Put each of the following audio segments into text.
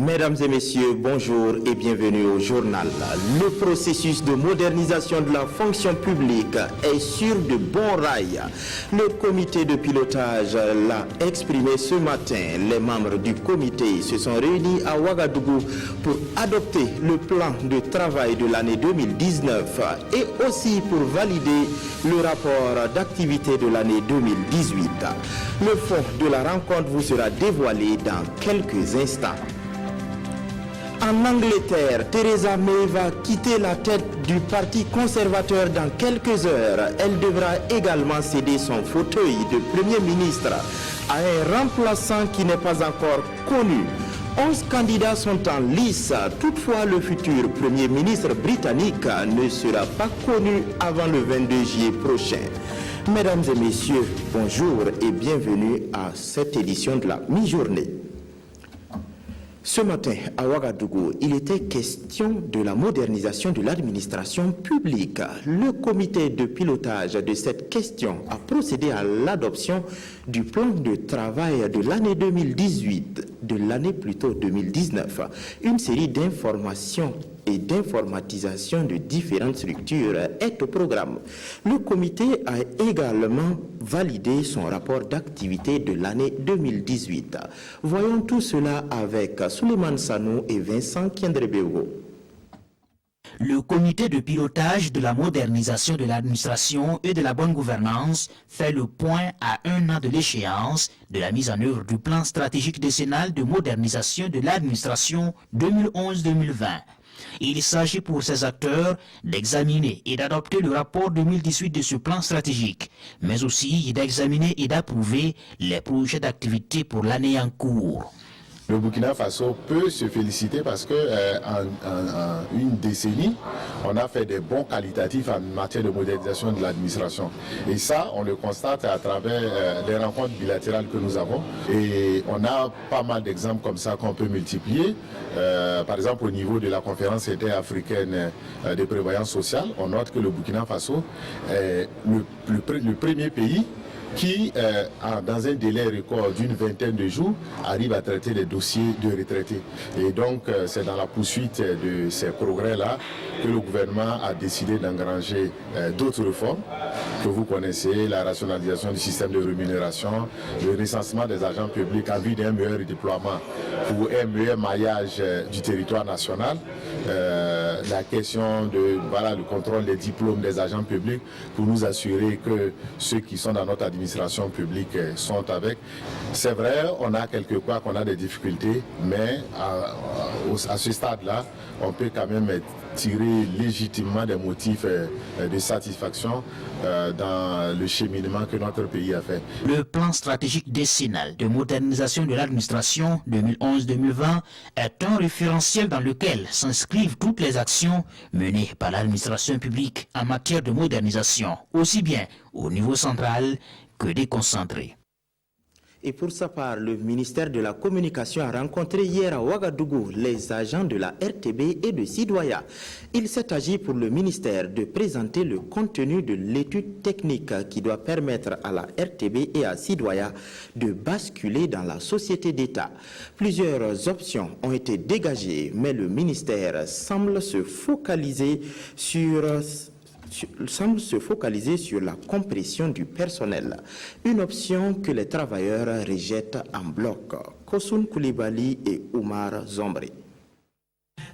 Mesdames et messieurs, bonjour et bienvenue au journal. Le processus de modernisation de la fonction publique est sur de bons rails. Le comité de pilotage l'a exprimé ce matin. Les membres du comité se sont réunis à Ouagadougou pour adopter le plan de travail de l'année 2019 et aussi pour valider le rapport d'activité de l'année 2018. Le fond de la rencontre vous sera dévoilé dans quelques instants. En Angleterre, Theresa May va quitter la tête du Parti conservateur dans quelques heures. Elle devra également céder son fauteuil de Premier ministre à un remplaçant qui n'est pas encore connu. 11 candidats sont en lice. Toutefois, le futur Premier ministre britannique ne sera pas connu avant le 22 juillet prochain. Mesdames et messieurs, bonjour et bienvenue à cette édition de la mi-journée. Ce matin, à Ouagadougou, il était question de la modernisation de l'administration publique. Le comité de pilotage de cette question a procédé à l'adoption du plan de travail de l'année 2018, de l'année plutôt 2019. Une série d'informations et d'informatisation de différentes structures est au programme. Le comité a également validé son rapport d'activité de l'année 2018. Voyons tout cela avec Souleymane Sanou et Vincent Kiendrebego. Le comité de pilotage de la modernisation de l'administration et de la bonne gouvernance fait le point à un an de l'échéance de la mise en œuvre du plan stratégique décennal de modernisation de l'administration 2011-2020. Il s'agit pour ces acteurs d'examiner et d'adopter le rapport 2018 de ce plan stratégique, mais aussi d'examiner et d'approuver les projets d'activité pour l'année en cours. Le Burkina Faso peut se féliciter parce que en une décennie, on a fait des bons qualitatifs en matière de modernisation de l'administration. Et ça, on le constate à travers les rencontres bilatérales que nous avons. Et on a pas mal d'exemples comme ça qu'on peut multiplier. Par exemple, au niveau de la conférence interafricaine de prévoyance sociale, on note que le Burkina Faso est le premier pays qui, dans un délai record d'une vingtaine de jours, arrive à traiter les dossiers de retraités. Et donc, c'est dans la poursuite de ces progrès-là que le gouvernement a décidé d'engranger d'autres réformes que vous connaissez, la rationalisation du système de rémunération, le recensement des agents publics en vue d'un meilleur déploiement pour un meilleur maillage du territoire national, la question de le contrôle des diplômes des agents publics pour nous assurer que ceux qui sont dans notre administration publique sont avec. C'est vrai, on a quelque part qu'on a des difficultés, mais à ce stade-là, on peut quand même tirer légitimement des motifs de satisfaction dans le cheminement que notre pays a fait. Le plan stratégique décennal de modernisation de l'administration 2011-2020 est un référentiel dans lequel s'inscrivent toutes les actions menées par l'administration publique en matière de modernisation, aussi bien au niveau central que déconcentré. Et pour sa part, le ministère de la Communication a rencontré hier à Ouagadougou les agents de la RTB et de Sidoya. Il s'est agi pour le ministère de présenter le contenu de l'étude technique qui doit permettre à la RTB et à Sidoya de basculer dans la société d'État. Plusieurs options ont été dégagées, mais le ministère semble se focaliser sur la compression du personnel, une option que les travailleurs rejettent en bloc. Kosoun Koulibaly et Oumar Zombre.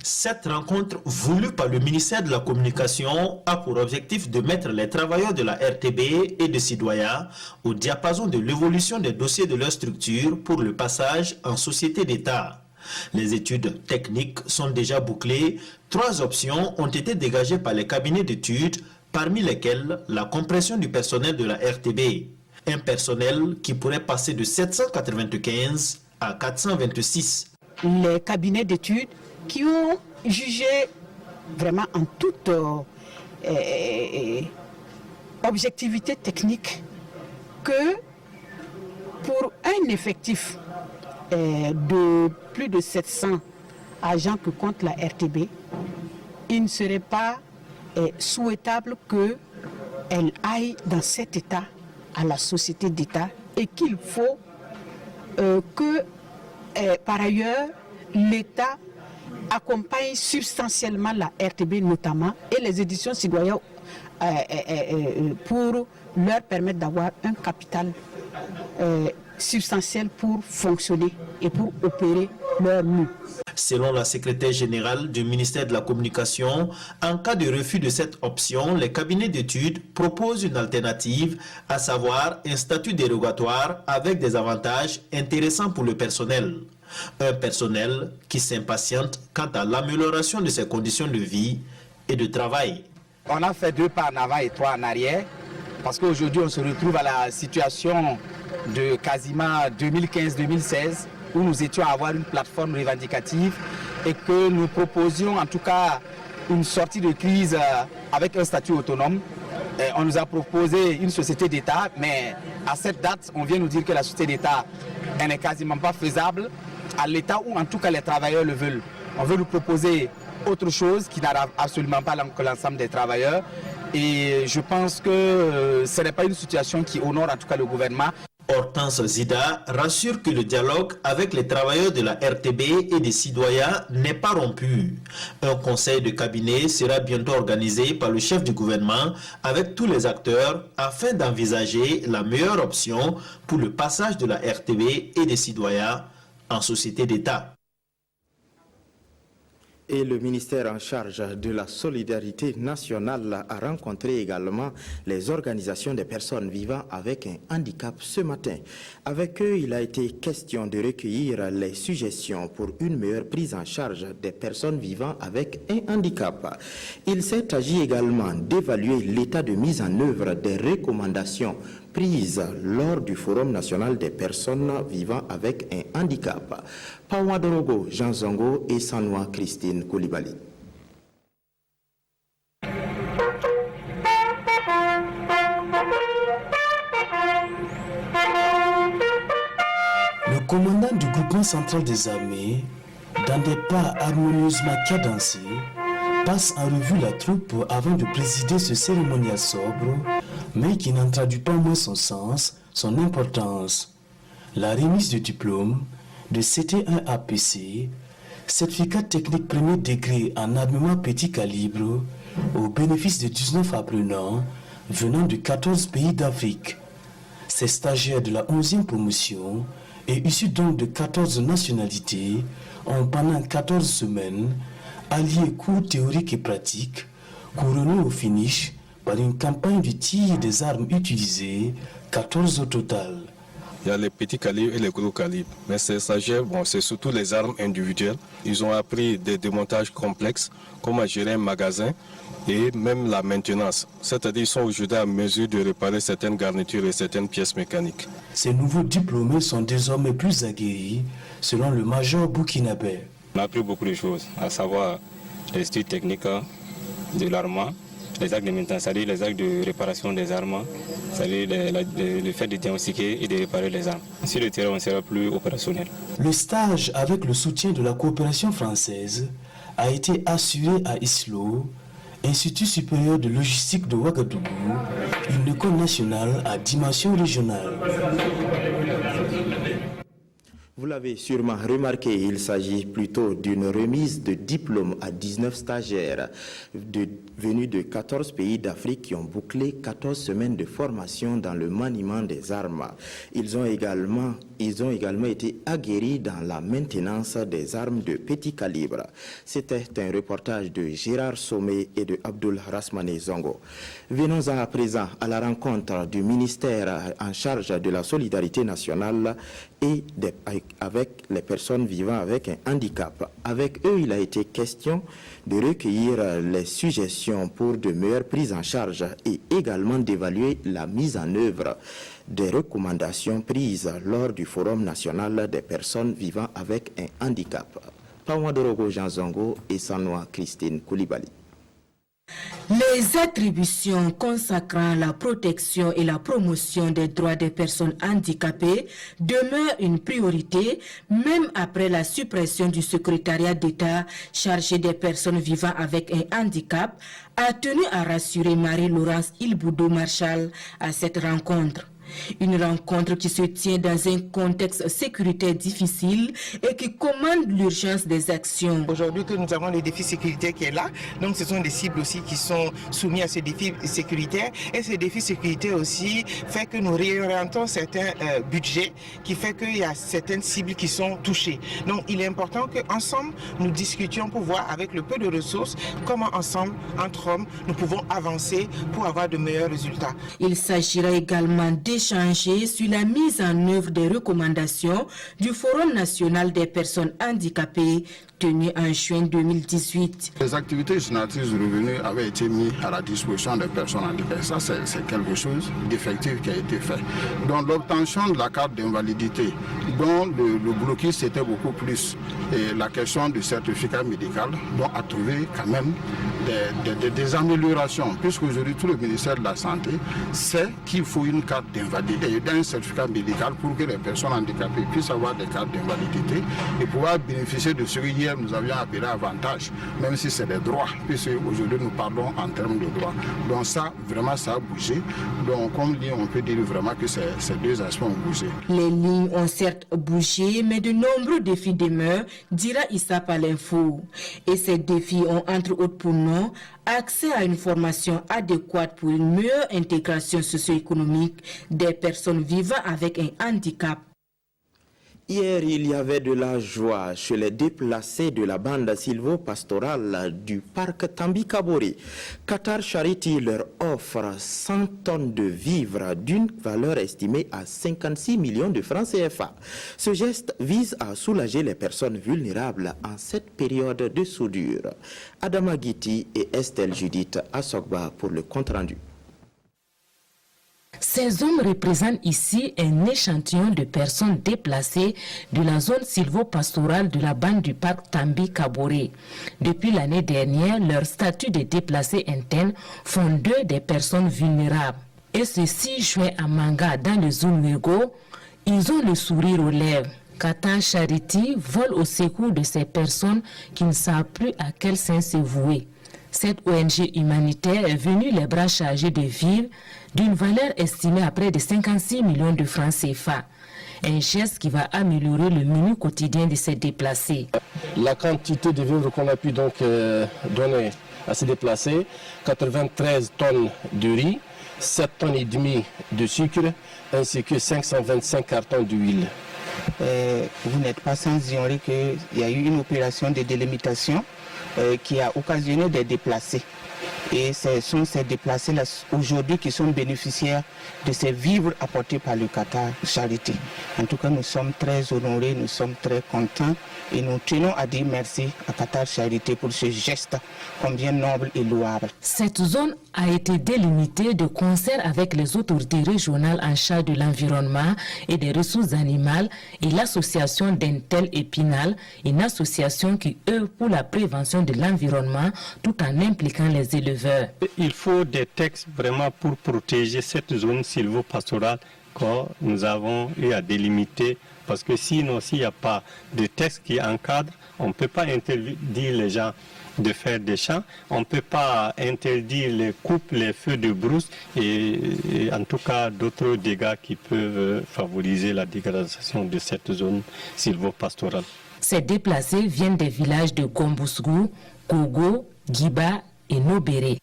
Cette rencontre voulue par le ministère de la Communication a pour objectif de mettre les travailleurs de la RTB et de Sidoya au diapason de l'évolution des dossiers de leur structure pour le passage en société d'État. Les études techniques sont déjà bouclées. 3 options ont été dégagées par les cabinets d'études, parmi lesquelles la compression du personnel de la RTB. Un personnel qui pourrait passer de 795 à 426. Les cabinets d'études qui ont jugé vraiment en toute objectivité technique que pour un effectif de plus de 700 agents que compte la RTB, il ne serait pas souhaitable qu'elle aille dans cet état à la société d'État et qu'il faut que par ailleurs l'État accompagne substantiellement la RTB notamment et les éditions citoyennes pour leur permettre d'avoir un capital substantiel pour fonctionner et pour opérer leur mieux. Selon la secrétaire générale du ministère de la Communication, en cas de refus de cette option, les cabinets d'études proposent une alternative, à savoir un statut dérogatoire avec des avantages intéressants pour le personnel. Un personnel qui s'impatiente quant à l'amélioration de ses conditions de vie et de travail. On a fait 2 pas en avant et 3 en arrière, parce qu'aujourd'hui on se retrouve à la situation de quasiment 2015-2016, où nous étions à avoir une plateforme revendicative et que nous proposions en tout cas une sortie de crise avec un statut autonome. Et on nous a proposé une société d'État, mais à cette date, on vient nous dire que la société d'État n'est quasiment pas faisable à l'état où en tout cas les travailleurs le veulent. On veut nous proposer autre chose qui n'arrive absolument pas l'ensemble des travailleurs. Et je pense que ce n'est pas une situation qui honore en tout cas le gouvernement. Hortense Zida rassure que le dialogue avec les travailleurs de la RTB et des citoyens n'est pas rompu. Un conseil de cabinet sera bientôt organisé par le chef du gouvernement avec tous les acteurs afin d'envisager la meilleure option pour le passage de la RTB et des citoyens en société d'État. Et le ministère en charge de la solidarité nationale a rencontré également les organisations des personnes vivant avec un handicap ce matin. Avec eux, il a été question de recueillir les suggestions pour une meilleure prise en charge des personnes vivant avec un handicap. Il s'est agi également d'évaluer l'état de mise en œuvre des recommandations prises lors du Forum national des personnes vivant avec un handicap. Pawa Dorogo, Jean Zongo et Sanoa Christine Koulibaly. Le commandant du groupement central des armées, dans des pas harmonieusement cadencés, passe en revue la troupe avant de présider ce cérémonial sobre, mais qui n'en traduit pas moins son sens, son importance. La remise du diplôme de CT1 APC, certificat technique premier degré en armement petit calibre, au bénéfice de 19 apprenants venant de 14 pays d'Afrique. Ces stagiaires de la 11e promotion et issus donc de 14 nationalités ont pendant 14 semaines allié cours théoriques et pratiques, couronnés au finish par une campagne de tir des armes utilisées, 14 au total. Il y a les petits calibres et les gros calibres. Mais ces stagiaires, c'est surtout les armes individuelles. Ils ont appris des démontages complexes, comment gérer un magasin et même la maintenance. C'est-à-dire qu'ils sont aujourd'hui à mesure de réparer certaines garnitures et certaines pièces mécaniques. Ces nouveaux diplômés sont désormais plus aguerris, selon le major burkinabé. On a appris beaucoup de choses, à savoir les études techniques de l'armement, les actes de maintenance, c'est-à-dire les actes de réparation des armes, c'est-à-dire le fait de diagnostiquer et de réparer les armes. Sur le terrain, on sera plus opérationnel. Le stage, avec le soutien de la coopération française, a été assuré à ISLO, Institut supérieur de logistique de Ouagadougou, une école nationale à dimension régionale. Vous l'avez sûrement remarqué, il s'agit plutôt d'une remise de diplôme à 19 stagiaires venus de 14 pays d'Afrique qui ont bouclé 14 semaines de formation dans le maniement des armes. Ils ont également été aguerris dans la maintenance des armes de petit calibre. C'était un reportage de Gérard Sommet et de Abdul Rasmane Zongo. Venons à présent à la rencontre du ministère en charge de la solidarité nationale et avec les personnes vivant avec un handicap. Avec eux, il a été question de recueillir les suggestions pour de meilleures prises en charge et également d'évaluer la mise en œuvre des recommandations prises lors du Forum national des personnes vivant avec un handicap. Pawadorogo Jean Zongo et Sanoa Christine Koulibaly. Les attributions consacrant la protection et la promotion des droits des personnes handicapées demeurent une priorité, même après la suppression du secrétariat d'État chargé des personnes vivant avec un handicap, a tenu à rassurer Marie-Laurence Ilboudou Marchal à cette rencontre. Une rencontre qui se tient dans un contexte sécuritaire difficile et qui commande l'urgence des actions. Aujourd'hui que nous avons le défi sécuritaire qui est là, donc ce sont des cibles aussi qui sont soumises à ce défi sécuritaire, et ce défi sécuritaire aussi fait que nous réorientons certains budgets qui fait qu'il y a certaines cibles qui sont touchées. Donc il est important qu'ensemble nous discutions pour voir avec le peu de ressources comment ensemble, entre hommes, nous pouvons avancer pour avoir de meilleurs résultats. Il s'agira également d'échanger sur la mise en œuvre des recommandations du Forum national des personnes handicapées tenu en juin 2018. Les activités génératrices de revenus avaient été mises à la disposition des personnes handicapées. Ça, c'est quelque chose d'effectif qui a été fait. Donc l'obtention de la carte d'invalidité, dont le blocus était beaucoup plus, et la question du certificat médical, dont a trouvé quand même des améliorations, puisqu'aujourd'hui tout le ministère de la Santé sait qu'il faut une carte d'invalidité et un certificat médical pour que les personnes handicapées puissent avoir des cartes d'invalidité et pouvoir bénéficier de ce que nous avions appelé avantage, même si c'est des droits, puisque aujourd'hui nous parlons en termes de droits. Donc ça, vraiment, ça a bougé. Donc comme dit, on peut dire vraiment que ces deux aspects ont bougé. Les lignes ont certes bougé, mais de nombreux défis demeurent, dira Issa Palinfo. Et ces défis ont entre autres pour nom accès à une formation adéquate pour une meilleure intégration socio-économique des personnes vivant avec un handicap. Hier, il y avait de la joie chez les déplacés de la bande sylvo-pastorale du parc Tambi-Kaboré. Qatar Charity leur offre 100 tonnes de vivres d'une valeur estimée à 56 millions de francs CFA. Ce geste vise à soulager les personnes vulnérables en cette période de soudure. Adama Guiti et Estelle Judith Assogba pour le compte-rendu. Ces hommes représentent ici un échantillon de personnes déplacées de la zone sylvo-pastorale de la bande du parc Tambi-Kaboré. Depuis l'année dernière, leur statut de déplacés internes font d'eux des personnes vulnérables. Et ce 6 juin à Manga, dans le Zunwego, ils ont le sourire aux lèvres. Qatar Charity vole au secours de ces personnes qui ne savent plus à quel sein se vouer. Cette ONG humanitaire est venue les bras chargés de vivres d'une valeur estimée à près de 56 millions de francs CFA. Un geste qui va améliorer le menu quotidien de ces déplacés. La quantité de vivres qu'on a pu donc donner à ces déplacés, 93 tonnes de riz, 7 tonnes et demie de sucre, ainsi que 525 cartons d'huile. Vous n'êtes pas sans ignorer qu'il y a eu une opération de délimitation qui a occasionné des déplacés. Et ce sont ces déplacés-là aujourd'hui qui sont bénéficiaires de ces vivres apportés par le Qatar Charity. En tout cas, nous sommes très honorés, nous sommes très contents et nous tenons à dire merci à Qatar Charity pour ce geste combien noble et louable. Cette zone a été délimitée de concert avec les autorités régionales en charge de l'environnement et des ressources animales et l'association d'Intel Épinal, une association qui œuvre pour la prévention de l'environnement tout en impliquant les éleveurs. Il faut des textes vraiment pour protéger cette zone sylvo-pastorale que nous avons eu à délimiter, parce que sinon, s'il n'y a pas de texte qui encadre, on ne peut pas interdire les gens de faire des champs, on ne peut pas interdire les coupes, les feux de brousse et en tout cas d'autres dégâts qui peuvent favoriser la dégradation de cette zone sylvo-pastorale. Ces déplacés viennent des villages de Gombousgou, Kogo, Giba et Nobéré.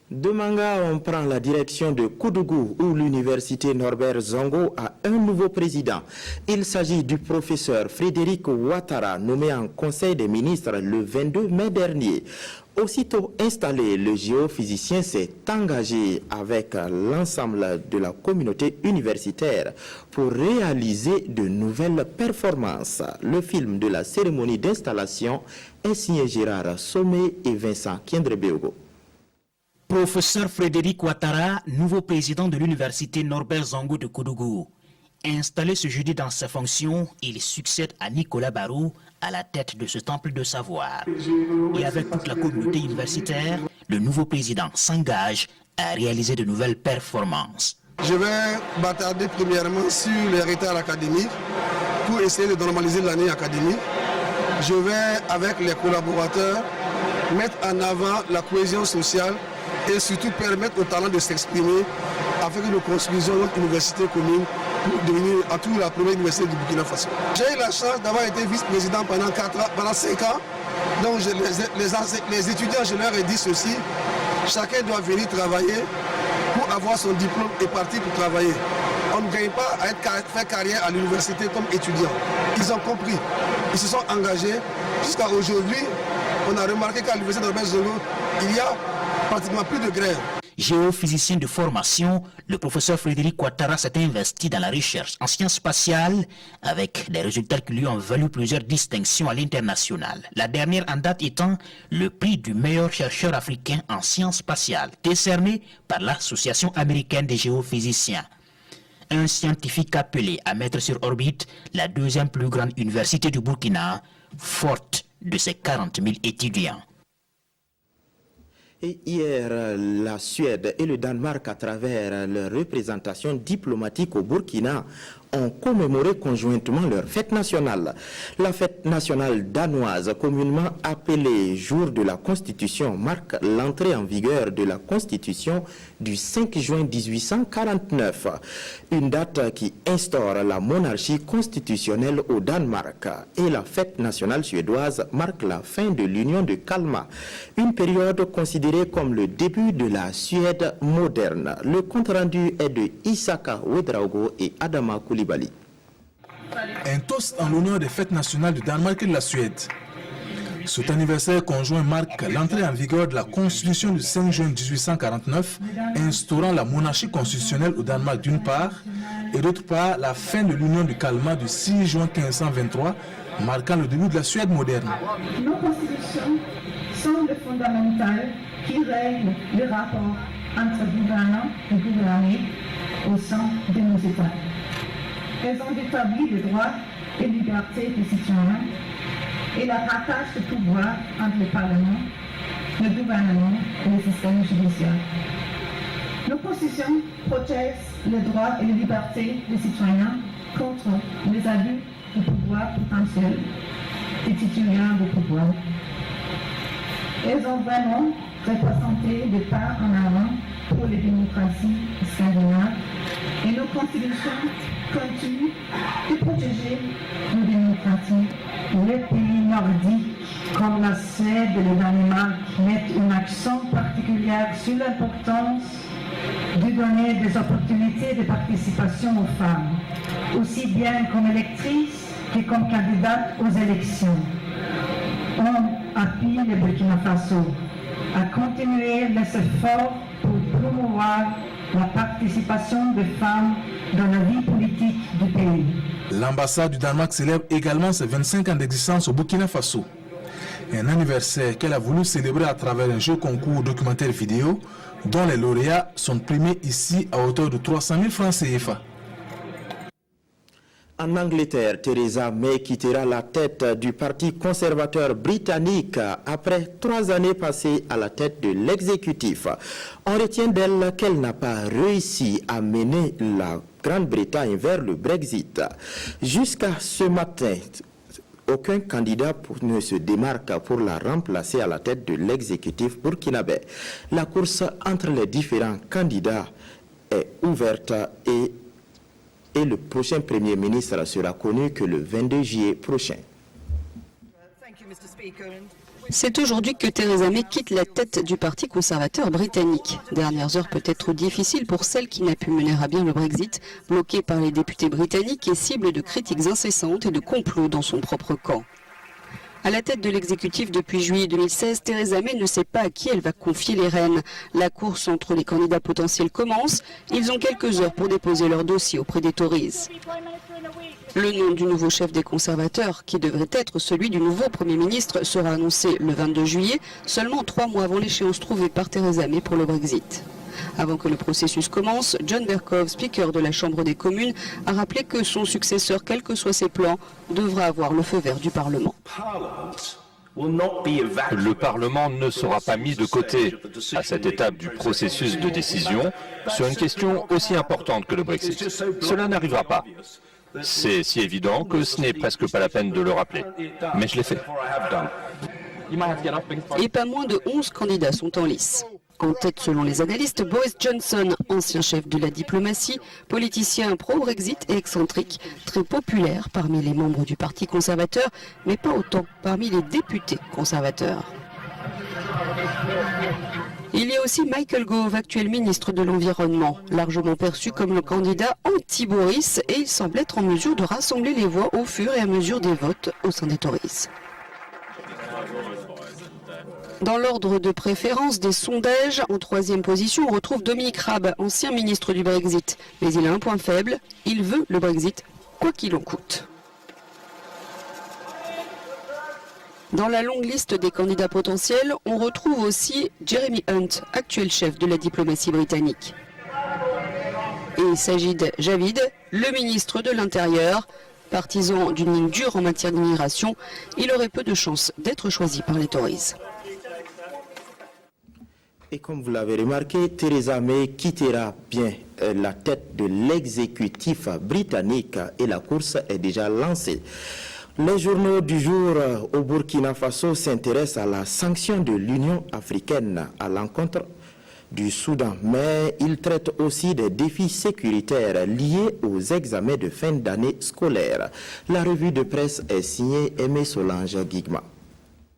De Manga, on prend la direction de Koudougou, où l'université Norbert Zongo a un nouveau président. Il s'agit du professeur Frédéric Ouattara, nommé en Conseil des ministres le 22 mai dernier. Aussitôt installé, le géophysicien s'est engagé avec l'ensemble de la communauté universitaire pour réaliser de nouvelles performances. Le film de la cérémonie d'installation est signé Gérard Sommet et Vincent Kiendrebeogo. Professeur Frédéric Ouattara, nouveau président de l'université Norbert Zongo de Koudougou. Installé ce jeudi dans ses fonctions, il succède à Nicolas Barou à la tête de ce temple de savoir. Et avec toute la communauté universitaire, le nouveau président s'engage à réaliser de nouvelles performances. Je vais bâtarder premièrement sur les retards académiques pour essayer de normaliser l'année académique. Je vais, avec les collaborateurs, mettre en avant la cohésion sociale et surtout permettre aux talents de s'exprimer afin que nous construisions notre université commune pour devenir à tout la première université du Burkina Faso. J'ai eu la chance d'avoir été vice-président pendant 5 ans. Donc les étudiants, je leur ai dit ceci, chacun doit venir travailler pour avoir son diplôme et partir pour travailler. On ne gagne pas à faire carrière à l'université comme étudiant. Ils ont compris, ils se sont engagés. Jusqu'à aujourd'hui, on a remarqué qu'à l'université de Robert Zongo, il y a pratiquement plus de grèves. Géophysicien de formation, le professeur Frédéric Ouattara s'est investi dans la recherche en sciences spatiales avec des résultats qui lui ont valu plusieurs distinctions à l'international. La dernière en date étant le prix du meilleur chercheur africain en sciences spatiales, décerné par l'Association américaine des géophysiciens. Un scientifique appelé à mettre sur orbite la deuxième plus grande université du Burkina, forte de ses 40 000 étudiants. Et hier, la Suède et le Danemark, à travers leur représentation diplomatique au Burkina, ont commémoré conjointement leur fête nationale. La fête nationale danoise, communément appelée Jour de la Constitution, marque l'entrée en vigueur de la Constitution du 5 juin 1849, une date qui instaure la monarchie constitutionnelle au Danemark. Et la fête nationale suédoise marque la fin de l'Union de Kalmar, une période considérée comme le début de la Suède moderne. Le compte-rendu est de Isaka Wedraogo et Adama Koulibaly. Un toast en l'honneur des fêtes nationales du Danemark et de la Suède. Cet anniversaire conjoint marque l'entrée en vigueur de la Constitution du 5 juin 1849, instaurant la monarchie constitutionnelle au Danemark d'une part, et d'autre part la fin de l'Union de Kalmar du 6 juin 1523, marquant le début de la Suède moderne. Nos constitutions sont le fondamental qui règle les rapports entre gouvernants et gouvernés au sein de nos États. Elles ont établi les droits et libertés des citoyens et la partage de pouvoir entre le Parlement, le gouvernement et le système judiciaire. Nos constitutions protègent les droits et les libertés des citoyens contre les abus de pouvoir potentiels des titulaires de pouvoir. Elles ont vraiment représenté des pas en avant pour les démocraties scandinaves et nos constitutions continuent de protéger nos démocraties. Les pays nordiques comme la Suède et le Danemark mettent un accent particulier sur l'importance de donner des opportunités de participation aux femmes, aussi bien comme électrices que comme candidates aux élections. On appuie le Burkina Faso à continuer les efforts pour promouvoir la participation des femmes dans la vie politique du pays. L'ambassade du Danemark célèbre également ses 25 ans d'existence au Burkina Faso. Un anniversaire qu'elle a voulu célébrer à travers un jeu concours documentaire vidéo dont les lauréats sont primés ici à hauteur de 300 000 francs CFA. En Angleterre, Theresa May quittera la tête du Parti conservateur britannique après 3 années passées à la tête de l'exécutif. On retient d'elle qu'elle n'a pas réussi à mener la Grande-Bretagne vers le Brexit. Jusqu'à ce matin, aucun candidat ne se démarque pour la remplacer à la tête de l'exécutif burkinabé. La course entre les différents candidats est ouverte et le prochain Premier ministre sera connu que le 22 juillet prochain. C'est aujourd'hui que Theresa May quitte la tête du Parti conservateur britannique. Dernières heures peut-être difficiles pour celle qui n'a pu mener à bien le Brexit, bloquée par les députés britanniques et cible de critiques incessantes et de complots dans son propre camp. À la tête de l'exécutif depuis juillet 2016, Theresa May ne sait pas à qui elle va confier les rênes. La course entre les candidats potentiels commence. Ils ont quelques heures pour déposer leur dossier auprès des Tories. Le nom du nouveau chef des conservateurs, qui devrait être celui du nouveau Premier ministre, sera annoncé le 22 juillet, seulement 3 mois avant l'échéance trouvée par Theresa May pour le Brexit. Avant que le processus commence, John Bercow, speaker de la Chambre des communes, a rappelé que son successeur, quels que soient ses plans, devra avoir le feu vert du Parlement. Le Parlement ne sera pas mis de côté à cette étape du processus de décision sur une question aussi importante que le Brexit. Cela n'arrivera pas. C'est si évident que ce n'est presque pas la peine de le rappeler. Mais je l'ai fait. Et pas moins de 11 candidats sont en lice. En tête, selon les analystes, Boris Johnson, ancien chef de la diplomatie, politicien pro-Brexit et excentrique, très populaire parmi les membres du Parti conservateur, mais pas autant parmi les députés conservateurs. Il y a aussi Michael Gove, actuel ministre de l'Environnement, largement perçu comme le candidat anti-Boris, et il semble être en mesure de rassembler les voix au fur et à mesure des votes au sein des Tories. Dans l'ordre de préférence des sondages, en troisième position, on retrouve Dominic Raab, ancien ministre du Brexit. Mais il a un point faible, il veut le Brexit, quoi qu'il en coûte. Dans la longue liste des candidats potentiels, on retrouve aussi Jeremy Hunt, actuel chef de la diplomatie britannique. Et Sajid Javid, le ministre de l'Intérieur. Partisan d'une ligne dure en matière d'immigration, il aurait peu de chances d'être choisi par les Tories. Et comme vous l'avez remarqué, Theresa May quittera bien la tête de l'exécutif britannique et la course est déjà lancée. Les journaux du jour au Burkina Faso s'intéressent à la sanction de l'Union africaine à l'encontre du Soudan, mais ils traitent aussi des défis sécuritaires liés aux examens de fin d'année scolaire. La revue de presse est signée Aimé Solange Guigma.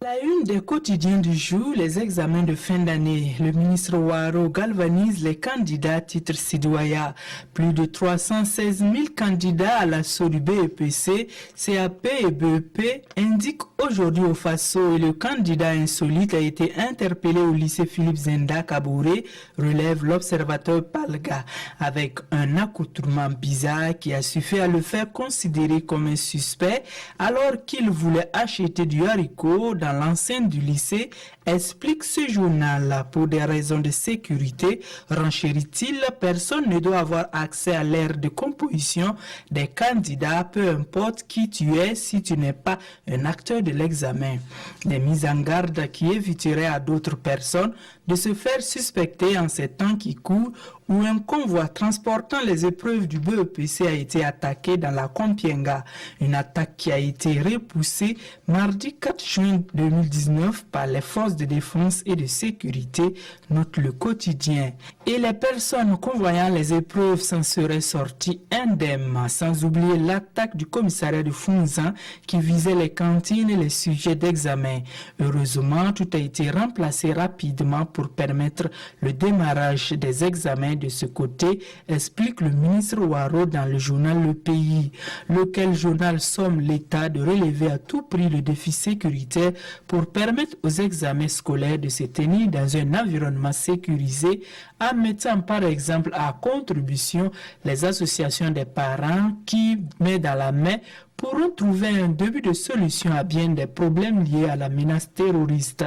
La une des quotidiens du jour, les examens de fin d'année. Le ministre Ouaro galvanise les candidats titre Sidoya. Plus de 316 000 candidats à l'assaut du BEPC, CAP et BEP indiquent aujourd'hui au Faso et le candidat insolite a été interpellé au lycée Philippe Zenda Kabouré, relève l'observateur Palga, avec un accoutrement bizarre qui a suffi à le faire considérer comme un suspect alors qu'il voulait acheter du haricot dans l'enceinte du lycée, explique ce journal. Pour des raisons de sécurité, renchérit-il, personne ne doit avoir accès à l'aire de composition des candidats, peu importe qui tu es si tu n'es pas un acteur de l'examen. Des mises en garde qui éviteraient à d'autres personnes de se faire suspecter en ces temps qui courent où un convoi transportant les épreuves du BEPC a été attaqué dans la Compiègne. Une attaque qui a été repoussée mardi 4 juin 2019 par les forces de défense et de sécurité, note le quotidien. Et les personnes convoyant les épreuves s'en seraient sorties indemnes, sans oublier l'attaque du commissariat de Founzan qui visait les cantines et les sujets d'examen. Heureusement, tout a été remplacé rapidement pour permettre le démarrage des examens de ce côté, explique le ministre Ouaro dans le journal Le Pays, lequel journal somme l'État de relever à tout prix le défi sécuritaire pour permettre aux examens scolaires de se tenir dans un environnement sécurisé en mettant par exemple à contribution les associations des parents qui, main dans la main, pourront trouver un début de solution à bien des problèmes liés à la menace terroriste,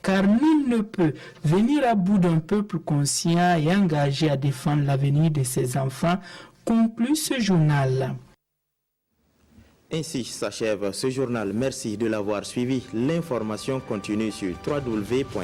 car nul ne peut venir à bout d'un peuple conscient et engagé à défendre l'avenir de ses enfants, conclut ce journal. Ainsi s'achève ce journal. Merci de l'avoir suivi. L'information continue sur www.rtb.bf.